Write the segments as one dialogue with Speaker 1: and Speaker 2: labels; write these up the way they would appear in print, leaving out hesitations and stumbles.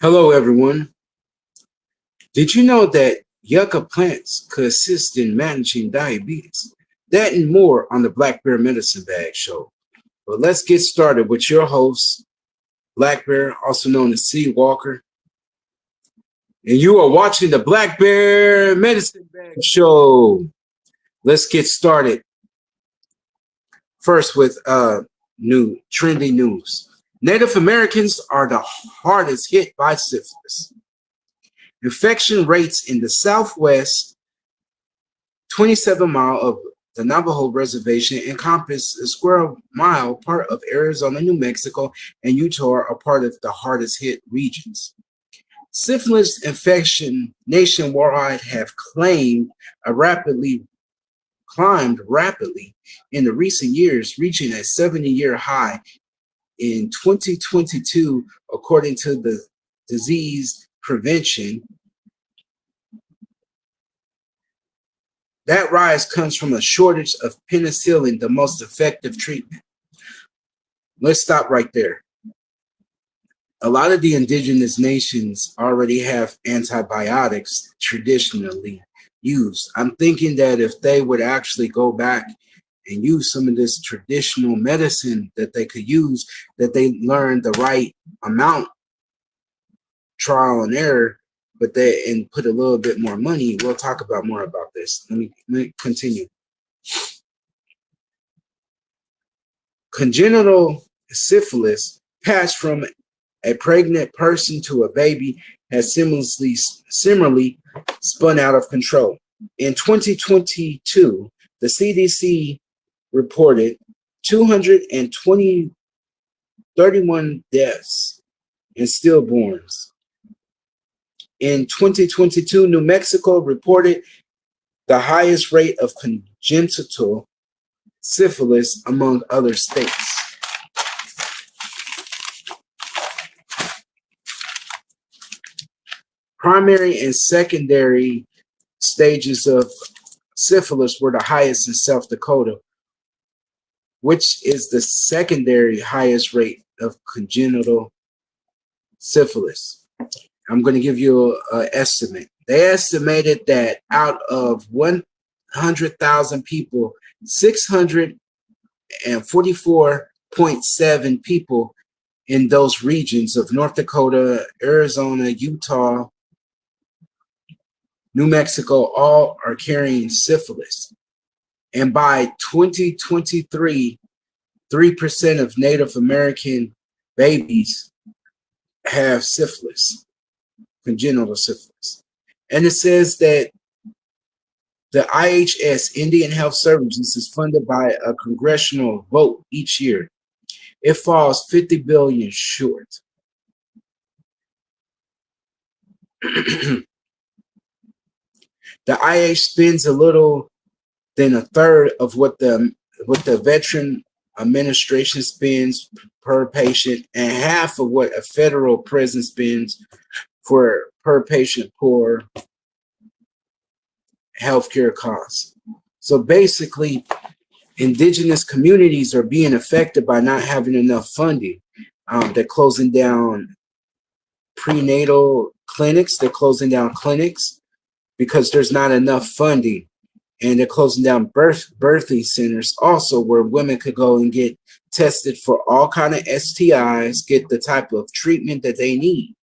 Speaker 1: Hello, everyone. Did you know that yucca plants could assist in managing diabetes? That and more on the Black Bear Medicine Bag Show. But let's get started with your host, Black Bear, also known as C. Walker. And you are watching the Black Bear Medicine Bag Show. Let's get started first with new trendy news. Native Americans are the hardest hit by syphilis. Infection rates in the Southwest 27-mile of the Navajo Reservation encompass a square mile part of Arizona, New Mexico, and Utah are part of the hardest hit regions. Syphilis infection nationwide have climbed rapidly in the recent years, reaching a 70-year high in 2022, according to the Disease Prevention. That rise comes from a shortage of penicillin, the most effective treatment. Let's stop right there. A lot of the indigenous nations already have antibiotics traditionally used. I'm thinking that if they would actually go back and use some of this traditional medicine that they could use, that they learn the right amount, trial and error, but they and put a little bit more money. We'll talk about more about this. Let me continue. Congenital syphilis passed from a pregnant person to a baby has similarly spun out of control. In 2022, the CDC reported 231 deaths in stillborns. In 2022, New Mexico reported the highest rate of congenital syphilis among other states. Primary and secondary stages of syphilis were the highest in South Dakota, which is the secondary highest rate of congenital syphilis. I'm going to give you an estimate. They estimated that out of 100,000 people, 644.7 people in those regions of North Dakota, Arizona, Utah, New Mexico, all are carrying syphilis. And by 2023, 3% of Native American babies have syphilis, congenital syphilis. And it says that the IHS, Indian Health Services, is funded by a congressional vote each year. It falls 50 billion short. The IH spends a little than a third of what the Veteran Administration spends per patient, and half of what a federal prison spends for per patient for healthcare costs. So basically, indigenous communities are being affected by not having enough funding. They're closing down prenatal clinics. They're closing down clinics because there's not enough funding. And they're closing down birthing centers also, where women could go and get tested for all kind of STIs, get the type of treatment that they need.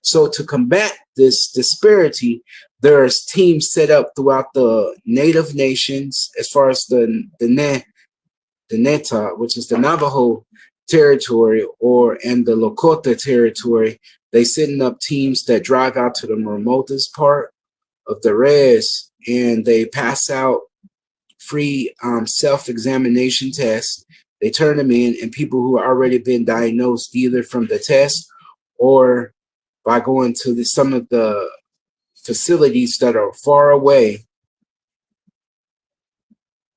Speaker 1: So to combat this disparity, there's teams set up throughout the native nations, as far as the Neta, which is the Navajo territory, and the Lakota territory. They setting up teams that drive out to the remotest part of the res, and they pass out free self-examination tests. They turn them in, and people who have already been diagnosed either from the test or by going to some of the facilities that are far away,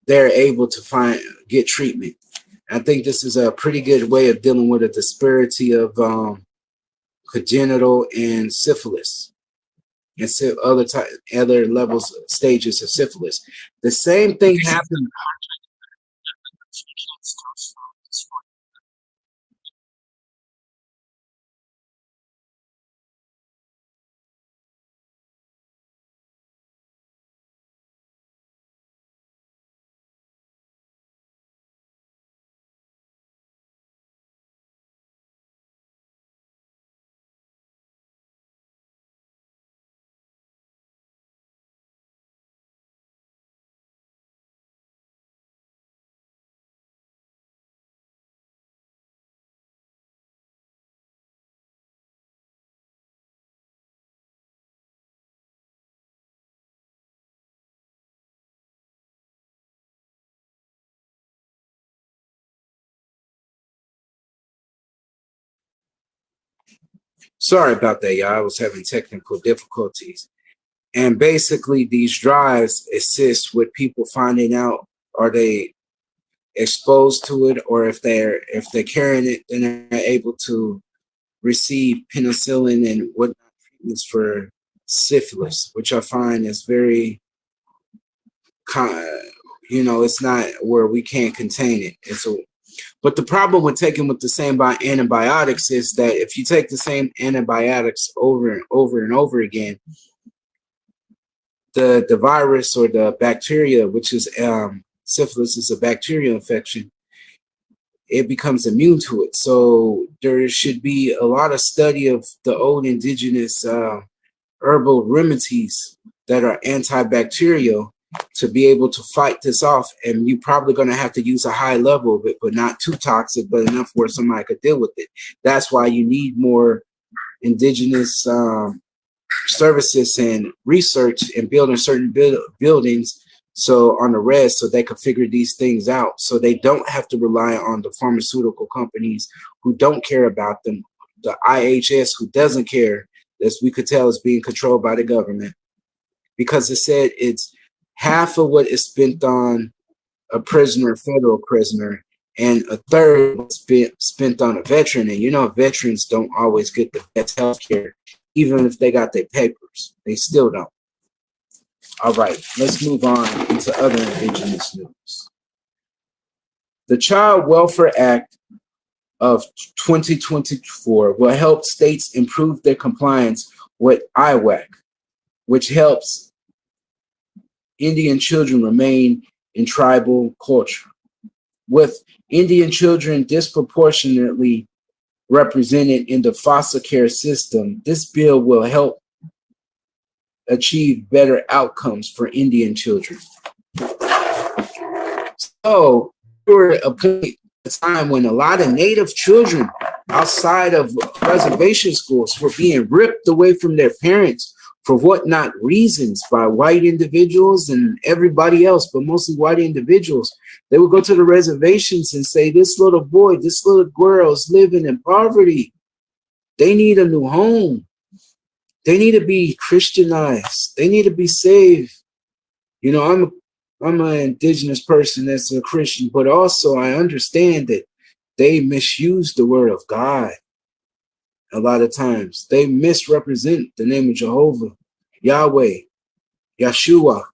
Speaker 1: they're able to get treatment. I think this is a pretty good way of dealing with a disparity of congenital and syphilis, and other levels, stages of syphilis. The same thing happened. Sorry about that, y'all. I was having technical difficulties. And basically, these drives assist with people finding out, are they exposed to it, or if they're carrying it, then they're able to receive penicillin and whatnot treatments for syphilis, which I find is very, it's not where we can't contain it. But the problem with taking with the same antibiotics is that if you take the same antibiotics over and over and over again, the virus or the bacteria, which is syphilis is a bacterial infection, it becomes immune to it. So there should be a lot of study of the old indigenous herbal remedies that are antibacterial to be able to fight this off. And you're probably going to have to use a high level of it, but not too toxic, but enough where somebody could deal with it. That's why you need more indigenous services and research and building certain buildings so on the res, so they could figure these things out, so they don't have to rely on the pharmaceutical companies who don't care about them, the IHS who doesn't care, as we could tell is being controlled by the government, because it said it's half of what is spent on a prisoner, federal prisoner, and a third spent on a veteran. And veterans don't always get the best health care, even if they got their papers. They still don't. All right, let's move on into other indigenous news. The Child Welfare Act of 2024 will help states improve their compliance with IWAC, which helps Indian children remain in tribal culture. With Indian children disproportionately represented in the foster care system, this bill will help achieve better outcomes for Indian children. So, there was a time when a lot of Native children outside of reservation schools were being ripped away from their parents for what not reasons by white individuals and everybody else, but mostly white individuals. They would go to the reservations and say, this little boy, this little girl is living in poverty. They need a new home. They need to be Christianized. They need to be saved. I'm an indigenous person that's a Christian, but also I understand that they misuse the word of God. A lot of times they misrepresent the name of Jehovah, Yahweh, Yeshua,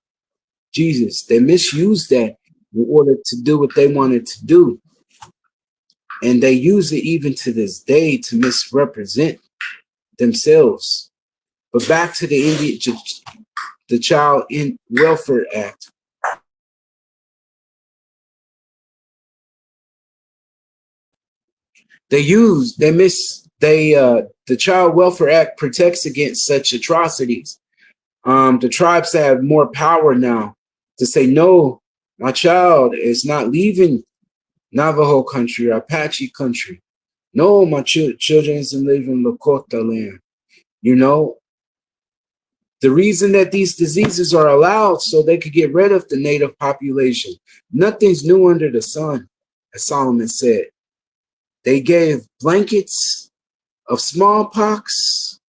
Speaker 1: Jesus. They misuse that in order to do what they wanted to do. And they use it even to this day to misrepresent themselves. But back to the Child Welfare Act. The Child Welfare Act protects against such atrocities. The tribes have more power now to say, no, my child is not leaving Navajo country or Apache country. No, my children isn't leaving Lakota land. The reason that these diseases are allowed so they could get rid of the native population. Nothing's new under the sun, as Solomon said. They gave blankets of smallpox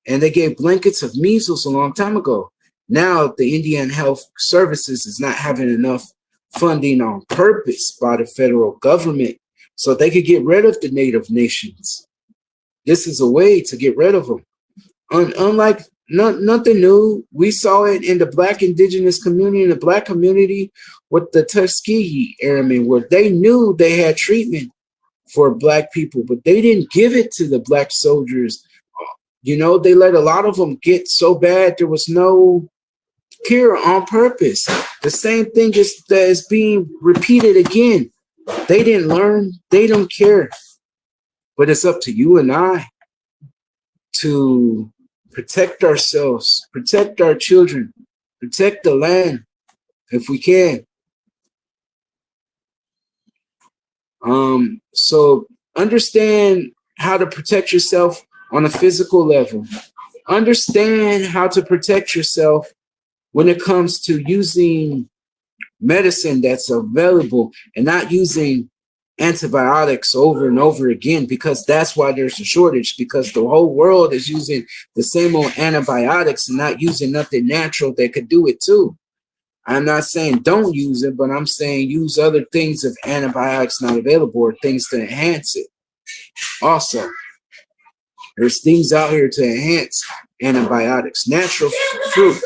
Speaker 1: and they gave blankets of measles a long time ago. Now the Indian Health Services is not having enough funding on purpose by the federal government so they could get rid of the native nations. This is a way to get rid of them. Unlike nothing new, we saw it in the Black indigenous community, in the Black community with the Tuskegee Airmen, where they knew they had treatment for Black people, but they didn't give it to the Black soldiers. They let a lot of them get so bad there was no cure on purpose. The same thing is being repeated again. They didn't learn. They don't care. But it's up to you and I to protect ourselves, protect our children, protect the land if we can. So understand how to protect yourself on a physical level. Understand how to protect yourself when it comes to using medicine that's available and not using antibiotics over and over again, because that's why there's a shortage, because the whole world is using the same old antibiotics and not using nothing natural that could do it too. I'm not saying don't use it, but I'm saying use other things if antibiotics not available, or things to enhance it. Also, there's things out here to enhance antibiotics. Natural fruit.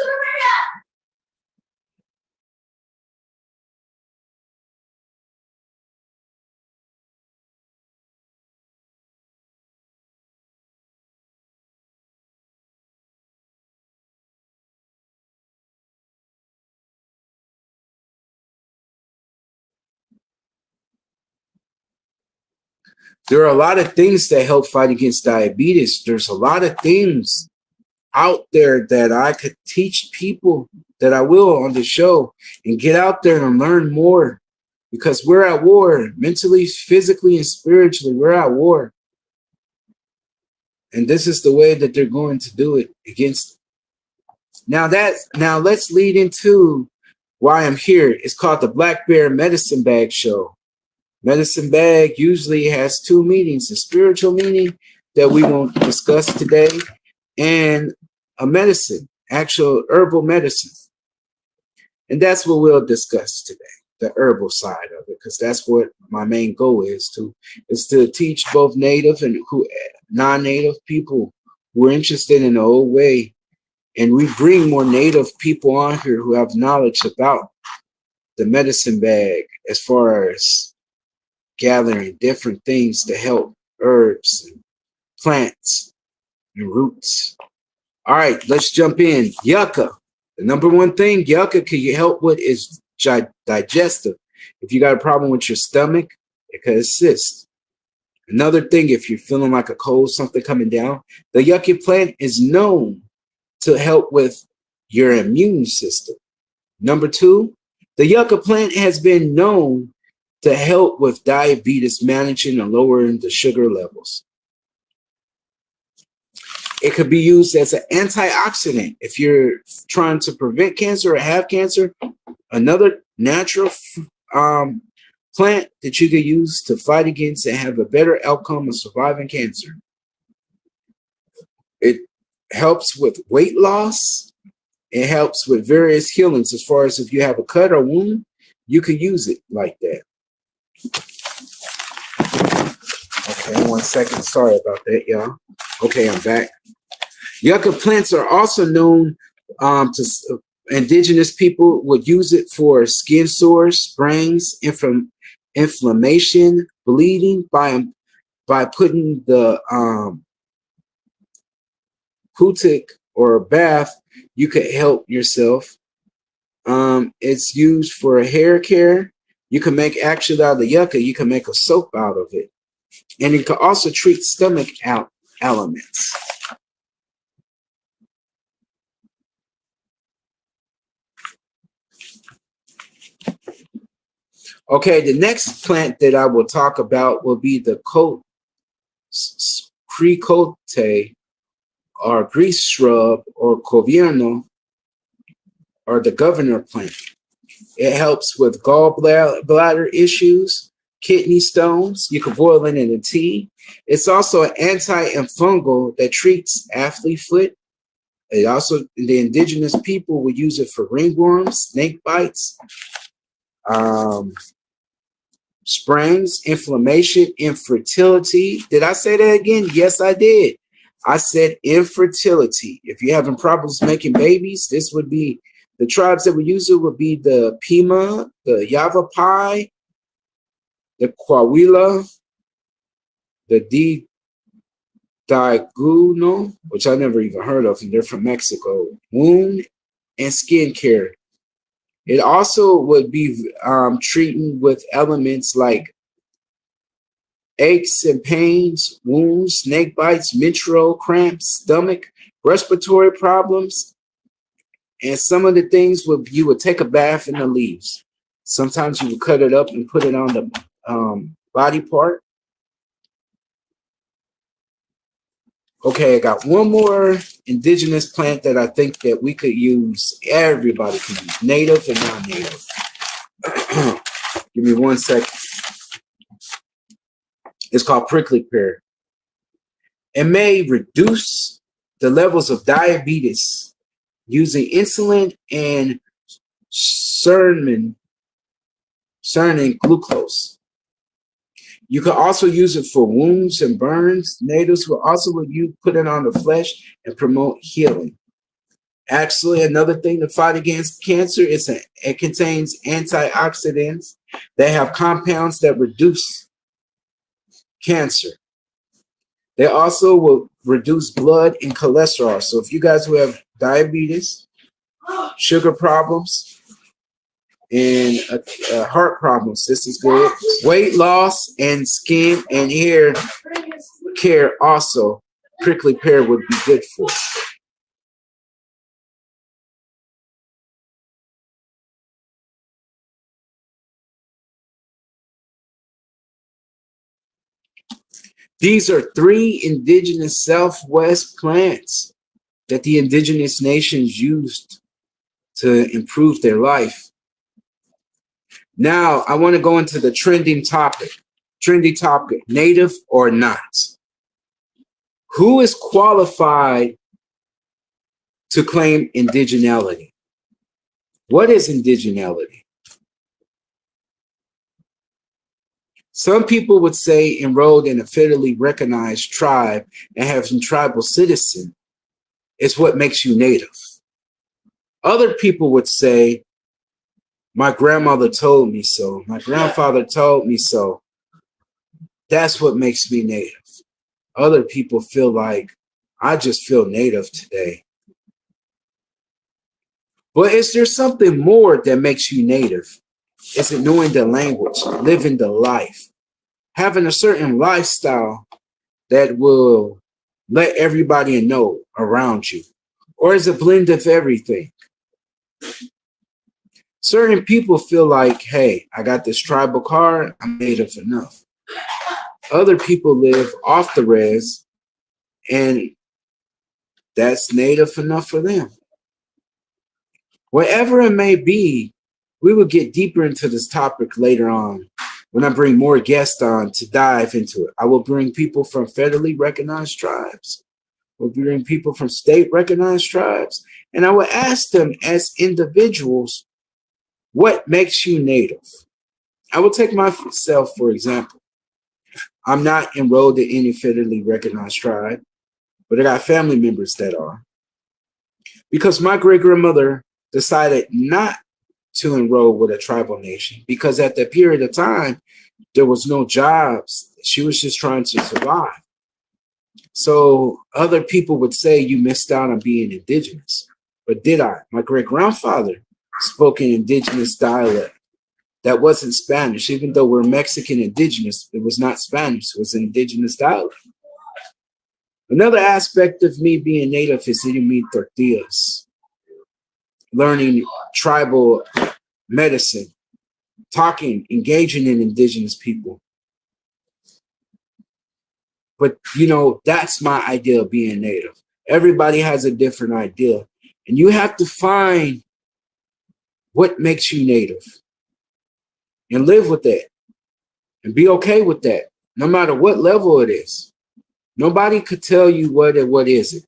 Speaker 1: There are a lot of things that help fight against diabetes. There's a lot of things out there that I could teach people, that I will on the show, and get out there and learn more, because we're at war mentally, physically, and spiritually. We're at war. And this is the way that they're going to do it against. Now let's lead into why I'm here. It's called the Black Bear Medicine Bag Show. Medicine Bag usually has two meanings: a spiritual meaning that we won't discuss today, and a medicine, actual herbal medicine. And that's what we'll discuss today, the herbal side of it, because that's what my main goal is to teach both native and non-native people who are interested in the old way. And we bring more native people on here who have knowledge about the medicine bag, as far as gathering different things to help herbs and plants and roots. All right, let's jump in. Yucca. The number one thing yucca can help with is digestive. If you got a problem with your stomach, it can assist. Another thing, if you're feeling like a cold, something coming down, the yucca plant is known to help with your immune system. Number two, the yucca plant has been known to help with diabetes, managing and lowering the sugar levels. It could be used as an antioxidant if you're trying to prevent cancer or have cancer. Another natural plant that you could use to fight against and have a better outcome of surviving cancer. It helps with weight loss. It helps with various healings, as far as if you have a cut or wound, you could use it like that. Okay, 1 second. Sorry about that, y'all. Okay, I'm back. Yucca plants are also known to indigenous people would use it for skin sores, sprains, inflammation, bleeding by putting the putik or bath. You could help yourself. It's used for hair care. You can make, actually, out of the yucca, you can make a soap out of it. And it can also treat stomach ailments. Okay, the next plant that I will talk about will be the cricote, or grease shrub, or covierno, or the governor plant. It helps with gallbladder issues, kidney stones. You can boil it in a tea. It's also an anti-fungal that treats athlete foot. It also, the indigenous people would use it for ringworms, snake bites, sprains, inflammation, infertility. Did I say that again? Yes, I did. I said infertility. If you're having problems making babies, this would be the tribes that would use it would be the Pima, the Yavapai, the Coahuila, the Daiguno, which I never even heard of, and they're from Mexico. Wound and skin care. It also would be treating with elements like aches and pains, wounds, snake bites, menstrual cramps, stomach, respiratory problems. And some of the things would, you would take a bath in the leaves. Sometimes you would cut it up and put it on the body part. Okay, I got one more indigenous plant that I think that we could use. Everybody can use, native and non-native. Give me 1 second. It's called prickly pear. It may reduce the levels of diabetes using insulin and certain glucose. You can also use it for wounds and burns. Natives will also put it on the flesh and promote healing. Actually, another thing to fight against cancer is it contains antioxidants that have compounds that reduce cancer. They also will reduce blood and cholesterol. So if you guys who have diabetes, sugar problems, and heart problems, this is good. Weight loss and skin and hair care also, prickly pear would be good for. These are 3 indigenous Southwest plants that the indigenous nations used to improve their life. Now, I want to go into the trending topic. Trendy topic, native or not. Who is qualified to claim indigeneity? What is indigeneity? Some people would say enrolled in a federally recognized tribe and having tribal citizen is what makes you native. Other people would say, my grandmother told me so. My grandfather told me so. That's what makes me native. Other people feel like, I just feel native today. But is there something more that makes you native? Is it knowing the language, living the life, having a certain lifestyle that will let everybody know around you? Or is it a blend of everything? Certain people feel like, hey, I got this tribal card, I'm native enough. Other people live off the res, and that's native enough for them. Whatever it may be, we will get deeper into this topic later on when I bring more guests on to dive into it. I will bring people from federally recognized tribes. We'll bring people from state recognized tribes. And I will ask them as individuals, what makes you native? I will take myself, for example. I'm not enrolled in any federally recognized tribe, but I got family members that are. Because my great-grandmother decided not to enroll with a tribal nation because at that period of time, there was no jobs. She was just trying to survive. So other people would say you missed out on being indigenous. But did I? My great-grandfather spoke an indigenous dialect that wasn't Spanish. Even though we're Mexican indigenous, it was not Spanish. It was an indigenous dialect. Another aspect of me being native is eating meat tortillas, learning tribal medicine, talking, engaging in indigenous people. But, that's my idea of being native. Everybody has a different idea. And you have to find what makes you native and live with that and be okay with that, no matter what level it is. Nobody could tell you what is it.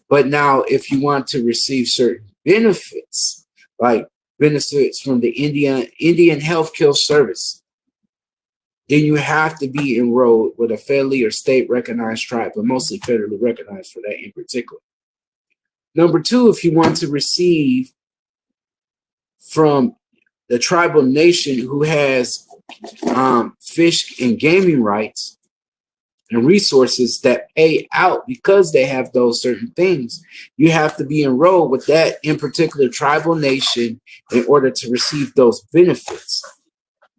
Speaker 1: But now, if you want to receive certain benefits, like benefits from the Indian Healthcare Service, then you have to be enrolled with a federally or state recognized tribe, but mostly federally recognized for that in particular. Number 2, if you want to receive from the tribal nation who has fish and gaming rights and resources that pay out because they have those certain things, you have to be enrolled with that in particular tribal nation in order to receive those benefits.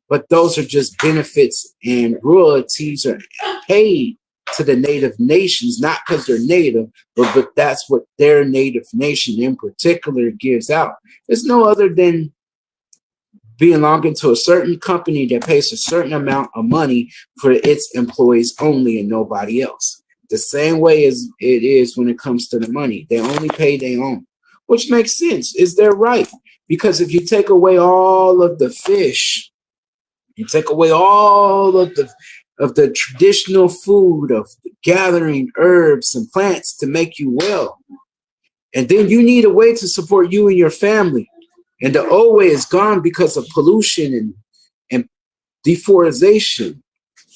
Speaker 1: But those are just benefits, and royalties are paid to the native nations, not because they're native, but that's what their native nation in particular gives out. It's no other than belonging to a certain company that pays a certain amount of money for its employees only and nobody else. The same way as it is when it comes to the money. They only pay their own, which makes sense. Is their right. Because if you take away all of the fish, you take away all of the of the traditional food of gathering herbs and plants to make you well. And then you need a way to support you and your family. And the old way is gone because of pollution and deforestation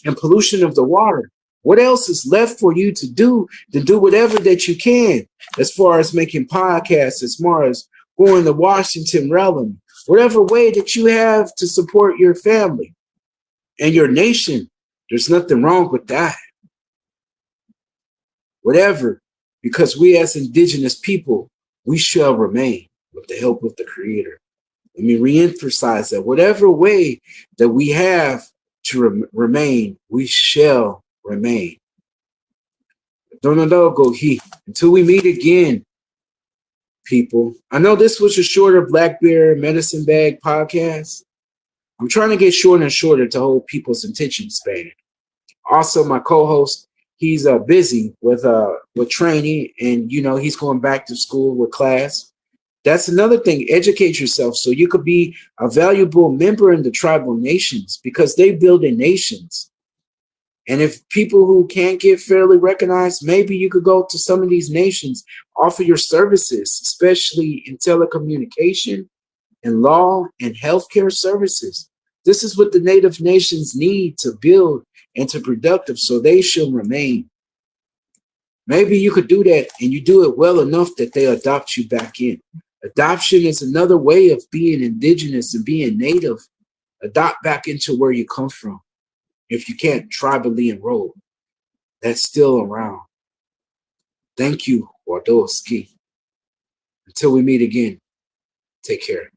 Speaker 1: and pollution of the water. What else is left for you to do than do whatever that you can, as far as making podcasts, as far as going to Washington rallying, whatever way that you have to support your family and your nation. There's nothing wrong with that. Whatever, because we as indigenous people, we shall remain with the help of the Creator. Let me reemphasize that whatever way that we have to remain, we shall remain. Until we meet again, people. I know this was a shorter Black Bear Medicine Bag podcast. I'm trying to get shorter and shorter to hold people's attention span. Also, my co-host, he's busy with training, and he's going back to school with class. That's another thing. Educate yourself so you could be a valuable member in the tribal nations, because they build in nations. And if people who can't get fairly recognized, maybe you could go to some of these nations, offer your services, especially in telecommunication and law and healthcare services. This is what the native nations need to build and to productive, so they shall remain. Maybe you could do that, and you do it well enough that they adopt you back in. Adoption is another way of being indigenous and being native. Adopt back into where you come from. If you can't tribally enroll, that's still around. Thank you, Wadoski. Until we meet again, take care.